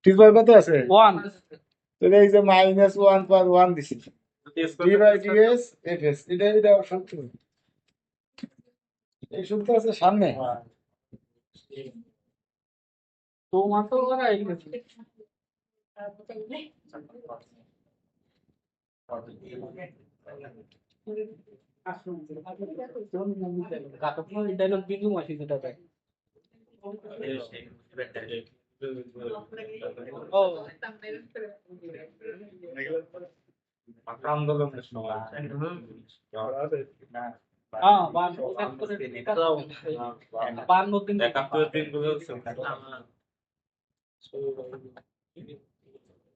টি পাওয়ার কত আছে 1 তাহলে এই যে মাইনাস 1 পাওয়ার 1 দিছি ডি বাই ডিএস এফএস এটা সূত্র এই সূত্র আছে সামনে তোমার তো ওরা এই ডায়লগ বিন্দু মাসি যেটা দেয় ও আন্দোলনের সময় হ্যাঁ বান করে বান দিন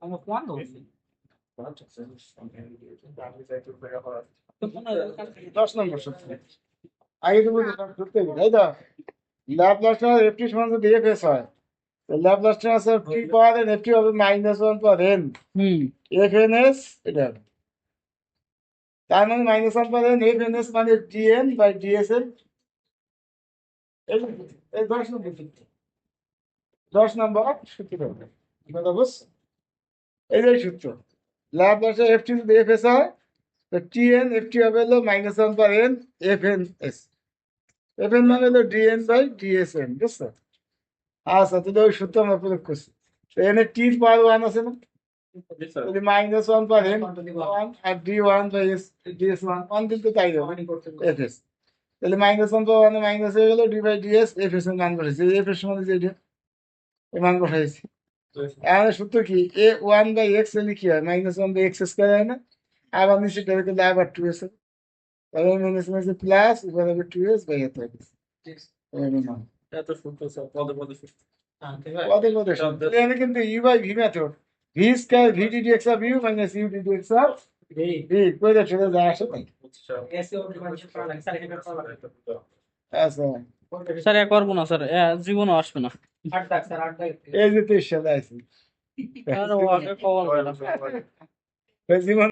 আমার কোন হচ্ছে 10 নম্বর সূত্র আগে তুমি সূত্র তাই তো ল্যাপ্লাস ট্রান্সফার এফটি সমান যদি এফএস হয় তো ল্যাপ্লাস ট্রান্সফার টি পাওয়ার এন এফটি হবে -1 পাওয়ার এন এফএনএস এটা তার মানে -1 পাওয়ার এন এফএনএস মানে ডিএন বাই ডিএসএল এই 10 নম্বর সূত্র 10 নম্বর সূত্র হবে কথা বুঝ এই যে সূত্র ল্যাপ্লাস এফটি যদি এফএস হয় তো টিএন এফটি হবে হলো -1 পাওয়ার এন এফএনএস এফএন মানে হলো ডিএন বাই ডিএসএন বুঝছো আচ্ছা তাহলে ওই সূত্র আমরা প্রয়োগ করছি তো এনে টির পাওয়ার 1 আছে না তাহলে -1 পাওয়ার N 1 R D one by S ডিএস1 1 দিতে তাই হবে এফএস তাহলে -1 পাওয়ার 1 মাইনাস হয়ে গেল ডি বাই ডিএস এফএস এর মান বসাইছি এফএস মানে যে এটা এই মান বসাইছি এখন সূত্র কি এ 1 বাই এক্স এলে কি হয় -1 বাই এক্স স্কয়ার হয় না আবার নিচে ডেরিভেটিভ আবার 2s তাহলে মাইনাস মাইনাস প্লাস উপরে হবে 2s বাই এত হবে এত সূত্র সব পদে পদে সূত্র পদে পদে শব্দ এখানে কিন্তু u by v method v square v d x of u minus u d x of v কইরা চলে যায় আসে তাই আচ্ছা স্যার এ করব না স্যার জীবনও আসবে না এই যে 23 সালে আইছি আর ওকে কল জীবন